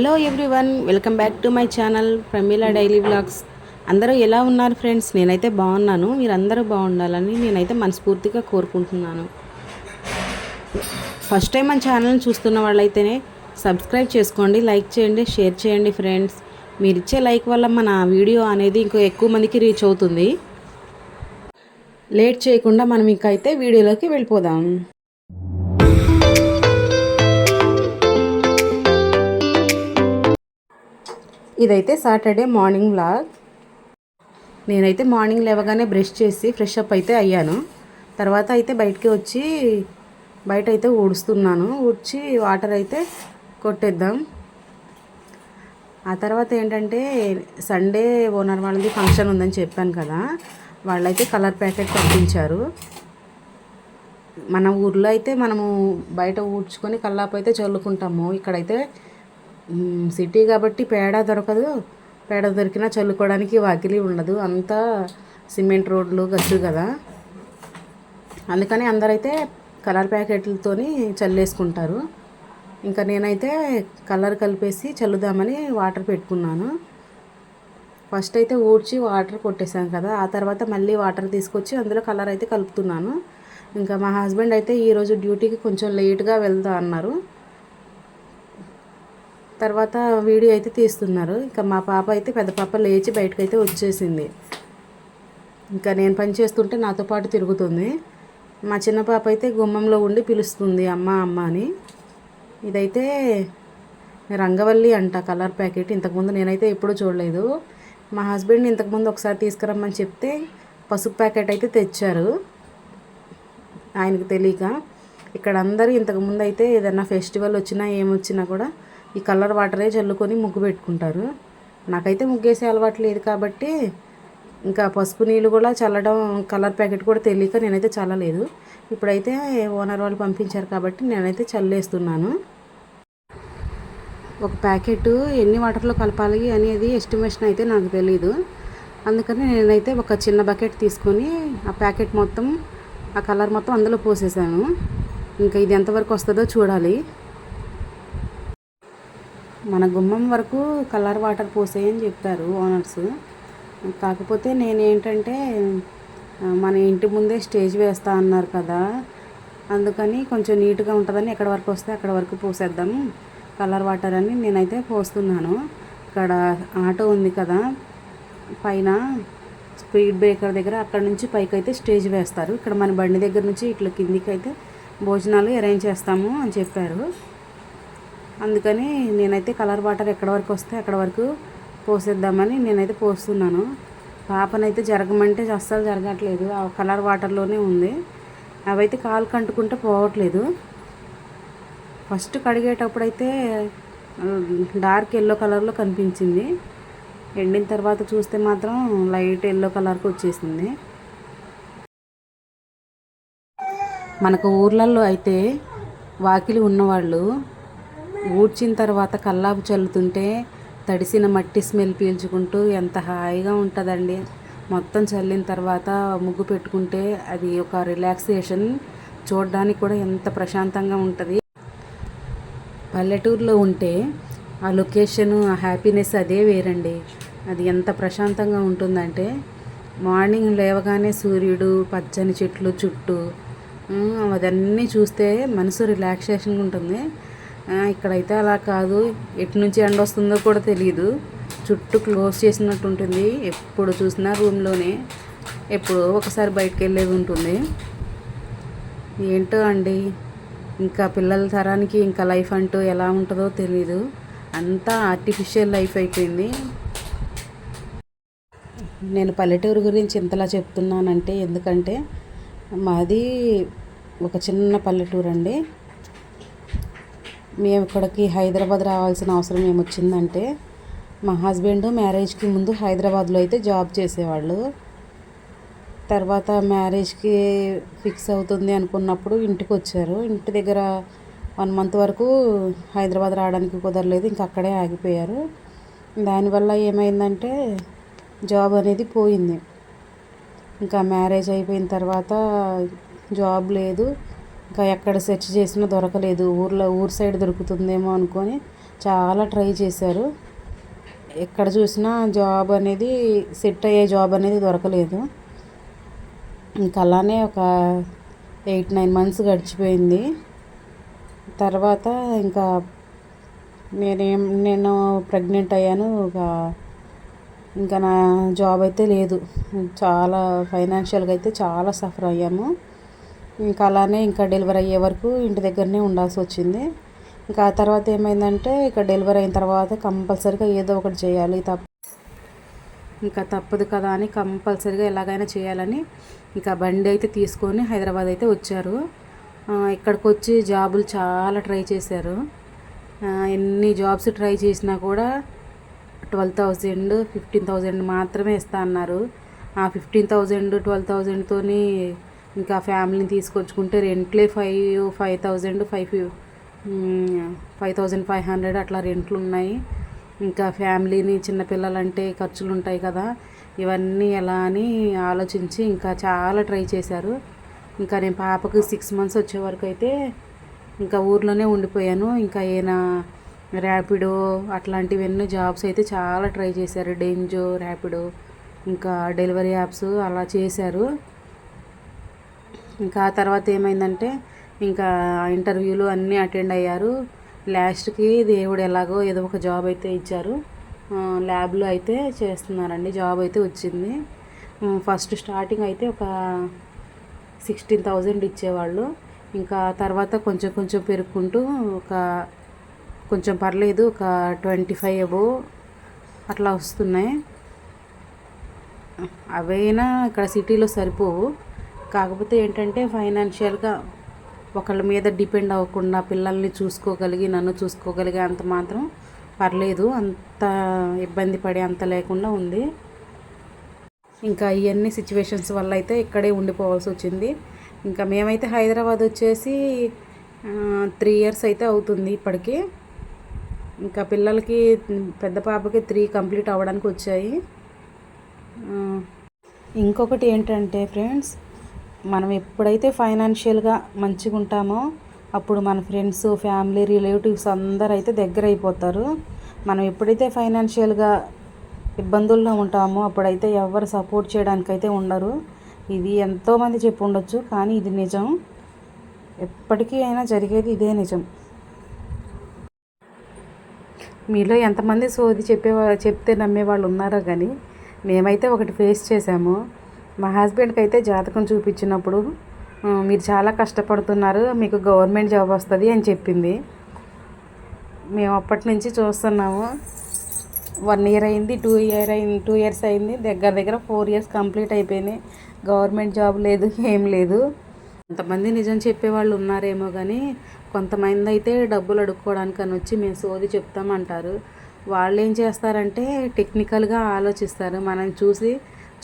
Hello everyone, welcome back to my channel Pramila daily vlogs. అందరూ ఎలా ఉన్నారు ఫ్రెండ్స్? నేనైతే బాగున్నాను. మీరందరూ బాగుండాలని నేనైతే మనస్ఫూర్తిగా కోరుకుంటున్నాను. ఫస్ట్ టైం మన ఛానల్ని చూస్తున్న వాళ్ళైతేనే సబ్స్క్రైబ్ చేసుకోండి, లైక్ చేయండి, షేర్ చేయండి ఫ్రెండ్స్. మీరు ఇచ్చే లైక్ వల్ల మన వీడియో అనేది ఇంకో ఎక్కువ మందికి రీచ్ అవుతుంది. లేట్ చేయకుండా మనం ఇంకైతే వీడియోలోకి వెళ్ళిపోదాం. ఇదైతే సాటర్డే మార్నింగ్ వ్లాగ్. నేనైతే మార్నింగ్ లేవగానే బ్రష్ చేసి ఫ్రెష్ అప్ అయితే అయ్యాను. తర్వాత అయితే బయటికి వచ్చి బయట అయితే ఊడుస్తున్నాను. ఊడ్చి వాటర్ అయితే కొట్టేద్దాం. ఆ తర్వాత ఏంటంటే సండే ఓనర్ వాళ్ళది ఫంక్షన్ ఉందని చెప్పాను కదా, వాళ్ళైతే కలర్ ప్యాకెట్ పంపించారు. మన ఊర్లో అయితే మనము బయట ఊడ్చుకొని కల్లాపు అయితే చల్లుకుంటాము. ఇక్కడైతే సిటీ కాబట్టి పేడ దొరకదు. పేడ దొరికినా చల్లుకోవడానికి వాకిలి ఉండదు, అంతా సిమెంట్ రోడ్లు గచ్చు కదా. అందుకని అందరైతే కలర్ ప్యాకెట్లతోని చల్లేసుకుంటారు. ఇంకా నేనైతే కలర్ కలిపేసి చల్లుదామని వాటర్ పెట్టుకున్నాను. ఫస్ట్ అయితే ఊడ్చి వాటర్ కొట్టేసాను కదా, ఆ తర్వాత మళ్ళీ వాటర్ తీసుకొచ్చి అందులో కలర్ అయితే కలుపుతున్నాను. ఇంకా మా హస్బెండ్ అయితే ఈరోజు డ్యూటీకి కొంచెం లేట్గా వెళ్తా అన్నారు. తర్వాత వీడియో అయితే తీస్తున్నారు. ఇంకా మా పాప అయితే పెద్ద పాప లేచి బయటకైతే వచ్చేసింది. ఇంకా నేను పని చేస్తుంటే నాతో పాటు తిరుగుతుంది. మా చిన్న పాప అయితే గుమ్మంలో ఉండి పిలుస్తుంది అమ్మ అమ్మ అని. ఇదైతే రంగవల్లి అంట కలర్ ప్యాకెట్. ఇంతకుముందు నేనైతే ఎప్పుడూ చూడలేదు. మా హస్బెండ్ ఇంతకుముందు ఒకసారి తీసుకురమ్మని చెప్తే పసుపు ప్యాకెట్ అయితే తెచ్చారు, ఆయనకు తెలియక. ఇక్కడ అందరూ ఇంతకుముందు అయితే ఏదైనా ఫెస్టివల్ వచ్చినా ఏమొచ్చినా కూడా ఈ కలర్ వాటరే చల్లుకొని ముగ్గు పెట్టుకుంటారు. నాకైతే ముగ్గేసే అలవాటు లేదు కాబట్టి ఇంకా పసుపు నీళ్ళు కూడా చల్లడం, కలర్ ప్యాకెట్ కూడా తెలియక నేనైతే చల్లలేదు. ఇప్పుడైతే ఓనర్ వాళ్ళు పంపించారు కాబట్టి నేనైతే చల్లేస్తున్నాను. ఒక ప్యాకెట్ ఎన్ని వాటర్లో కలపాలి అనేది ఎస్టిమేషన్ అయితే నాకు తెలీదు. అందుకని నేనైతే ఒక చిన్న బకెట్ తీసుకొని ఆ ప్యాకెట్ మొత్తం, ఆ కలర్ మొత్తం అందులో పోసేసాను. ఇంకా ఇది ఎంతవరకు వస్తుందో చూడాలి. మన గుమ్మం వరకు కలర్ వాటర్ పోసేయని చెప్పారు ఓనర్స్. కాకపోతే నేనేంటంటే మన ఇంటి ముందే స్టేజ్ వేస్తా అన్నారు కదా, అందుకని కొంచెం నీట్గా ఉంటుందని ఎక్కడి వరకు వస్తే అక్కడ వరకు పోసేద్దాం కలర్ వాటర్ అని నేనైతే పోస్తున్నాను. ఇక్కడ ఆటో ఉంది కదా పైన స్పీడ్ బ్రేకర్ దగ్గర, అక్కడ నుంచి పైకి అయితే స్టేజ్ వేస్తారు. ఇక్కడ మన బండి దగ్గర నుంచి ఇట్లా కిందికి అయితే భోజనాలు అరేంజ్ చేస్తాము అని చెప్పారు. అందుకని నేనైతే కలర్ వాటర్ ఎక్కడి వరకు వస్తే అక్కడ వరకు పోసేద్దామని నేనైతే పోస్తున్నాను. పాపనైతే జరగమంటే అస్సలు జరగట్లేదు, ఆ కలర్ వాటర్లోనే ఉంది. అవైతే కాలు కంటుకుంటే పోవట్లేదు. ఫస్ట్ కడిగేటప్పుడు అయితే డార్క్ ఎల్లో కలర్లో కనిపించింది, ఎండిన తర్వాత చూస్తే మాత్రం లైట్ ఎల్లో కలర్కి వచ్చేసింది. మనకు ఊర్లలో అయితే వాకిలి ఉన్నవాళ్ళు ఊడ్చిన తర్వాత కల్లాపు చల్లుతుంటే తడిసిన మట్టి స్మెల్ పీల్చుకుంటూ ఎంత హాయిగా ఉంటుందండి. మొత్తం చల్లిన తర్వాత ముగ్గు పెట్టుకుంటే అది ఒక రిలాక్సేషన్, చూడడానికి కూడా ఎంత ప్రశాంతంగా ఉంటుంది. పల్లెటూరులో ఉంటే ఆ లొకేషన్, ఆ హ్యాపీనెస్ అదే వేరండి. అది ఎంత ప్రశాంతంగా ఉంటుందంటే మార్నింగ్ లేవగానే సూర్యుడు, పచ్చని చెట్లు చుట్టూ అదన్నీ చూస్తే మనసు రిలాక్సేషన్గా ఉంటుంది. ఇక్కడైతే అలా కాదు, ఎటు నుంచి ఎండ వస్తుందో కూడా తెలియదు, చుట్టూ క్లోజ్ చేసినట్టు ఉంటుంది. ఎప్పుడు చూసినా రూమ్లోనే, ఎప్పుడో ఒకసారి బయటకు వెళ్ళేది ఉంటుంది. ఏంటో అండి, ఇంకా పిల్లల తరానికి ఇంకా లైఫ్ అంటూ ఎలా ఉంటుందో తెలీదు. అంతా ఆర్టిఫిషియల్ లైఫ్ అయిపోయింది. నేను పల్లెటూరు గురించి ఇంతలా చెప్తున్నానంటే ఎందుకంటే మాది ఒక చిన్న పల్లెటూరు అండి. మేము ఇక్కడికి హైదరాబాద్ రావాల్సిన అవసరం ఏమొచ్చిందంటే, మా హస్బెండ్ మ్యారేజ్కి ముందు హైదరాబాద్లో అయితే జాబ్ చేసేవాళ్ళు. తర్వాత మ్యారేజ్కి ఫిక్స్ అవుతుంది అనుకున్నప్పుడు ఇంటికి వచ్చారు. ఇంటి దగ్గర 1 month వరకు హైదరాబాద్ రావడానికి కుదరలేదు, ఇంకా అక్కడే ఆగిపోయారు. దానివల్ల ఏమైందంటే జాబ్ అనేది పోయింది. ఇంకా మ్యారేజ్ అయిపోయిన తర్వాత జాబ్ లేదు, ఇంకా ఎక్కడ సెర్చ్ చేసినా దొరకలేదు. ఊరు సైడ్ దొరుకుతుందేమో అనుకొని చాలా ట్రై చేశారు. ఎక్కడ చూసినా జాబ్ అనేది సెట్ అయ్యే జాబ్ అనేది దొరకలేదు. ఇంకా అలానే ఒక 8-9 మంత్స్ గడిచిపోయింది. తర్వాత ఇంకా నేను ప్రెగ్నెంట్ అయ్యాను. ఇంకా నా జాబ్ అయితే లేదు. చాలా ఫైనాన్షియల్గా అయితే చాలా సఫర్ అయ్యాము. ఇంకా అలానే ఇంకా డెలివరీ అయ్యే వరకు ఇంటి దగ్గరనే ఉండాల్సి వచ్చింది. ఇంకా ఆ తర్వాత ఏమైందంటే ఇక డెలివరీ అయిన తర్వాత కంపల్సరీగా ఏదో ఒకటి చేయాలి, ఇంకా తప్పదు కదా అని కంపల్సరీగా ఎలాగైనా చేయాలని ఇంకా బండి అయితే తీసుకొని హైదరాబాద్ అయితే వచ్చారు. ఇక్కడికి వచ్చి జాబులు చాలా ట్రై చేశారు. ఎన్ని జాబ్స్ ట్రై చేసినా కూడా 12,000 15,000 మాత్రమే ఇస్తా అన్నారు. ఆ 15,000 12,000తో ఇంకా ఫ్యామిలీని తీసుకొచ్చుకుంటే రెంట్లే 5,500 అట్లా రెంట్లు ఉన్నాయి. ఇంకా ఫ్యామిలీని చిన్నపిల్లలంటే ఖర్చులు ఉంటాయి కదా, ఇవన్నీ ఎలా అని ఆలోచించి ఇంకా చాలా ట్రై చేశారు. ఇంకా నేను పాపకు 6 మంత్స్ వచ్చే వరకు అయితే ఇంకా ఊర్లోనే ఉండిపోయాను. ఇంకా ర్యాపిడో అట్లాంటివన్నీ జాబ్స్ అయితే చాలా ట్రై చేశారు. డెంజో, ర్యాపిడో, ఇంకా డెలివరీ యాప్స్ అలా చేశారు. ఇంకా ఆ తర్వాత ఏమైందంటే ఇంకా ఇంటర్వ్యూలు అన్నీ అటెండ్ అయ్యారు. లాస్ట్కి దేవుడు ఎలాగో ఏదో ఒక జాబ్ అయితే ఇచ్చారు. ల్యాబ్లో అయితే చేస్తున్నారండి. జాబ్ అయితే వచ్చింది. ఫస్ట్ స్టార్టింగ్ అయితే ఒక 16,000 ఇచ్చేవాళ్ళు. ఇంకా తర్వాత కొంచెం కొంచెం పెరుక్కుంటూ కొంచెం పర్లేదు ఒక 25 అబోవ్ అట్లా వస్తున్నాయి. అవైనా ఇక్కడ సిటీలో సరిపోవు. కాకపోతే ఏంటంటే ఫైనాన్షియల్గా ఒకళ్ళ మీద డిపెండ్ అవ్వకుండా పిల్లల్ని చూసుకోగలిగి నన్ను చూసుకోగలిగే అంత మాత్రం పర్లేదు. అంత ఇబ్బంది పడే అంత లేకుండా ఉంది. ఇంకా ఇవన్నీ సిచ్యువేషన్స్ వల్ల అయితే ఇక్కడే ఉండిపోవాల్సి వచ్చింది. ఇంకా మేమైతే హైదరాబాద్ వచ్చేసి 3 years అయితే అవుతుంది ఇప్పటికి. ఇంకా పిల్లలకి పెద్ద పాపకి 3 కంప్లీట్ అవ్వడానికి వచ్చాయి. ఇంకొకటి ఏంటంటే ఫ్రెండ్స్, మనం ఎప్పుడైతే ఫైనాన్షియల్గా మంచిగా ఉంటామో అప్పుడు మన ఫ్రెండ్స్, ఫ్యామిలీ, రిలేటివ్స్ అందరూ అయితే దగ్గర అయిపోతారు. మనం ఎప్పుడైతే ఫైనాన్షియల్గా ఇబ్బందుల్లో ఉంటామో అప్పుడైతే ఎవరు సపోర్ట్ చేయడానికైతే ఉండరు. ఇది ఎంతోమంది చెప్పి ఉండొచ్చు, కానీ ఇది నిజం. ఎప్పటికీ అయినా జరిగేది ఇదే నిజం. మీలో ఎంతమంది సోది చెప్తే నమ్మేవాళ్ళు ఉన్నారో కానీ మేమైతే ఒకటి ఫేస్ చేసాము. మా హస్బెండ్కి అయితే జాతకం చూపించినప్పుడు మీరు చాలా కష్టపడుతున్నారు, మీకు గవర్నమెంట్ జాబ్ వస్తుంది అని చెప్పింది. మేము అప్పటి నుంచి చూస్తున్నాము. 1 year అయింది, 2 years అయింది, దగ్గర 4 years కంప్లీట్ అయిపోయినాయి. గవర్నమెంట్ జాబ్ లేదు, ఏం లేదు. కొంతమంది నిజం చెప్పేవాళ్ళు ఉన్నారేమో కానీ కొంతమంది అయితే డబ్బులు అడుక్కోవడానికి అని వచ్చి మేము సోది చెప్తామంటారు. వాళ్ళు ఏం చేస్తారంటే టెక్నికల్గా ఆలోచిస్తారు. మనం చూసి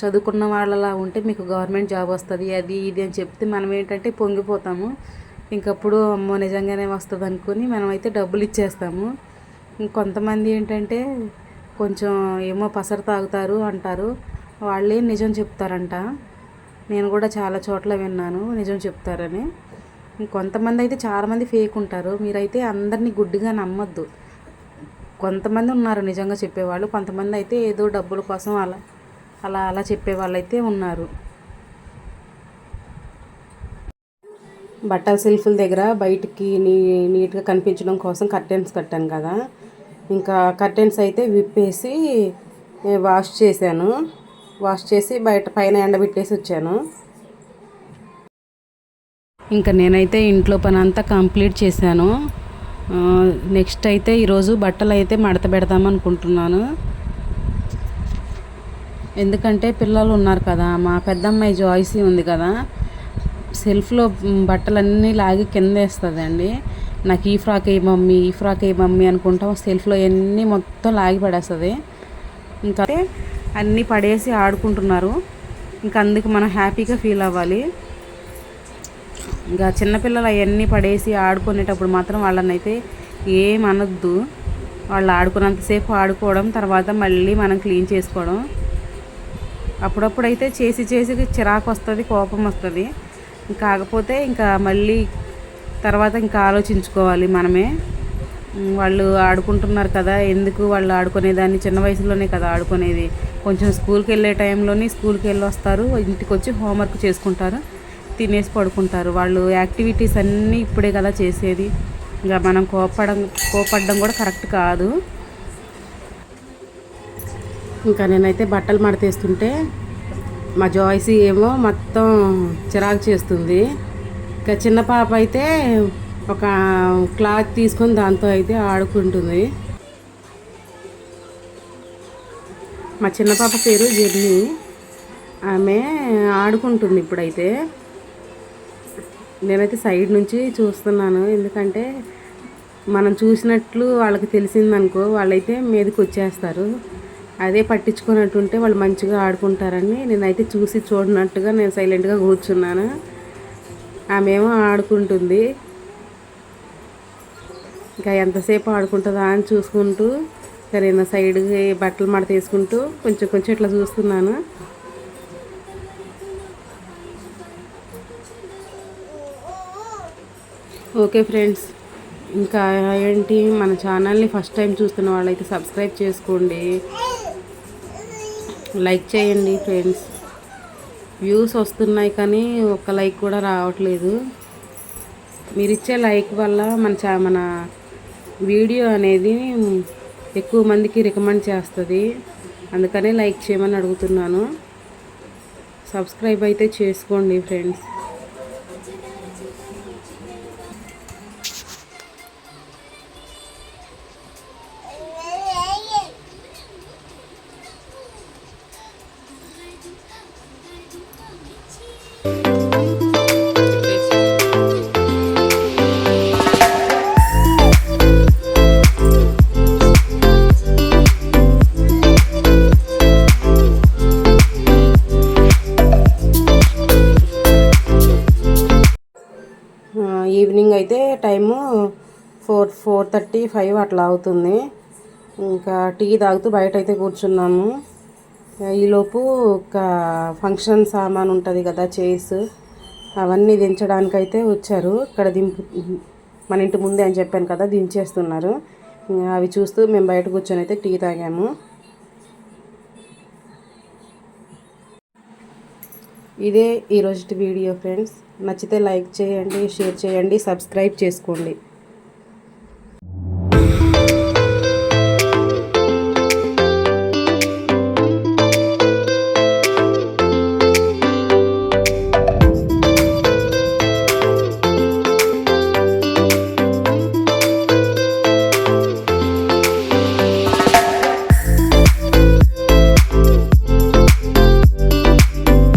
చదువుకున్న వాళ్ళలా ఉంటే మీకు గవర్నమెంట్ జాబ్ వస్తుంది అది ఇది అని చెప్తే మనం ఏంటంటే పొంగిపోతాము. ఇంకప్పుడు అమ్మో నిజంగానే వస్తుంది అనుకుని మనమైతే డబ్బులు ఇచ్చేస్తాము. ఇంకొంతమంది ఏంటంటే కొంచెం ఏమో పసరు తాగుతారు అంటారు, వాళ్ళే నిజం చెప్తారంట. నేను కూడా చాలా చోట్ల విన్నాను నిజం చెప్తారని. కొంతమంది అయితే చాలామంది ఫేక్ ఉంటారు. మీరైతే అందరినీ గుడ్డిగా నమ్మొద్దు. కొంతమంది ఉన్నారు నిజంగా చెప్పేవాళ్ళు, కొంతమంది అయితే ఏదో డబ్బుల కోసం అలా చెప్పేవాళ్ళు అయితే ఉన్నారు. బట్టల సెల్ఫ్ల దగ్గర బయటికి నీట్గా కనిపించడం కోసం కర్టెన్స్ కట్టాను కదా, ఇంకా కర్టెన్స్ అయితే విప్పేసి వాష్ చేసి పైన ఎండబెట్టేసి వచ్చాను. ఇంకా నేనైతే ఇంట్లో పని అంతా కంప్లీట్ చేశాను. నెక్స్ట్ అయితే ఈరోజు బట్టలు అయితే మడత పెడదాం అనుకుంటున్నాను. ఎందుకంటే పిల్లలు ఉన్నారు కదా, మా పెద్దమ్మాయి జాయిసీ ఉంది కదా, సెల్ఫ్లో బట్టలన్నీ లాగి కింద వేస్తుందండి. నాకు ఈ ఫ్రాక్ ఏ మమ్మీ అనుకుంటాం, సెల్ఫ్లో అన్నీ మొత్తం లాగి పడేస్తుంది. ఇంకా అన్నీ పడేసి ఆడుకుంటున్నారు. ఇంకా అందుకు మనం హ్యాపీగా ఫీల్ అవ్వాలి. ఇంకా చిన్నపిల్లలు అవన్నీ పడేసి ఆడుకునేటప్పుడు మాత్రం వాళ్ళని అయితే ఏమనొద్దు. వాళ్ళు ఆడుకున్నంతసేపు ఆడుకోవడం, తర్వాత మళ్ళీ మనం క్లీన్ చేసుకోవడం. అప్పుడప్పుడు అయితే చేసి చిరాకు వస్తుంది, కోపం వస్తుంది. కాకపోతే ఇంకా మళ్ళీ తర్వాత ఇంకా ఆలోచించుకోవాలి మనమే. వాళ్ళు ఆడుకుంటున్నారు కదా, ఎందుకు వాళ్ళు ఆడుకునేదాన్ని, చిన్న వయసులోనే కదా ఆడుకునేది. కొంచెం స్కూల్కి వెళ్ళే టైంలోని స్కూల్కి వెళ్ళి వస్తారు, ఇంటికి వచ్చి హోంవర్క్ చేసుకుంటారు, తినేసి పడుకుంటారు. వాళ్ళు యాక్టివిటీస్ అన్నీ ఇప్పుడే కదా చేసేది. ఇంకా మనం కోపడడం కూడా కరెక్ట్ కాదు. ఇంకా నేనైతే బట్టలు మడతేస్తుంటే మా జాయ్సీ ఏమో మొత్తం చిరాకు చేస్తుంది. ఇంకా చిన్న పాప అయితే ఒక క్లాత్ తీసుకొని దాంతో అయితే ఆడుకుంటుంది. మా చిన్న పాప పేరు జెన్నీ. ఆమె ఆడుకుంటుంది ఇప్పుడైతే. నేనైతే సైడ్ నుంచి చూస్తున్నాను, ఎందుకంటే మనం చూసినట్లు వాళ్ళకి తెలిసిందనుకో వాళ్ళైతే మీదకి వచ్చేస్తారు. అదే పట్టించుకున్నట్టుంటే వాళ్ళు మంచిగా ఆడుకుంటారని నేనైతే చూసి చూడనట్టుగా నేను సైలెంట్గా కూర్చున్నాను. ఆమె ఏమో ఆడుకుంటుంది. ఇంకా ఎంతసేపు ఆడుకుంటుందా అని చూసుకుంటూ ఇంకా నేను సైడ్కి బట్టలు మడత తీసుకుంటూ కొంచెం కొంచెం ఇట్లా చూస్తున్నాను. ఓకే ఫ్రెండ్స్, ఇంకా ఏంటి, మన ఛానల్ని ఫస్ట్ టైం చూస్తున్న వాళ్ళైతే సబ్స్క్రైబ్ చేసుకోండి, లైక్ చేయండి ఫ్రెండ్స్. వ్యూస్ వస్తున్నాయి కానీ ఒక్క లైక్ కూడా రావట్లేదు. మీరు ఇచ్చే లైక్ వల్ల మన వీడియో అనేది ఎక్కువ మందికి రికమెండ్ చేస్తుంది. అందుకనే లైక్ చేయమని అడుగుతున్నాను. సబ్స్క్రైబ్ అయితే చేసుకోండి ఫ్రెండ్స్. ఈవినింగ్ అయితే టైము 4:35 అట్లా అవుతుంది. ఇంకా టీ తాగుతూ బయట అయితే కూర్చున్నాము. ఈలోపు ఒక ఫంక్షన్ సామాన్ ఉంటుంది కదా, చైర్స్ అవన్నీ దించడానికైతే వచ్చారు. ఇక్కడ మన ఇంటి ముందే అని చెప్పాను కదా, దించేస్తున్నారు. అవి చూస్తూ మేము బయట కూర్చొని అయితే టీ తాగాము. ఇదే ఈరోజు వీడియో ఫ్రెండ్స్. నచ్చితే లైక్ చేయండి, షేర్ చేయండి, సబ్స్క్రైబ్ చేసుకోండి.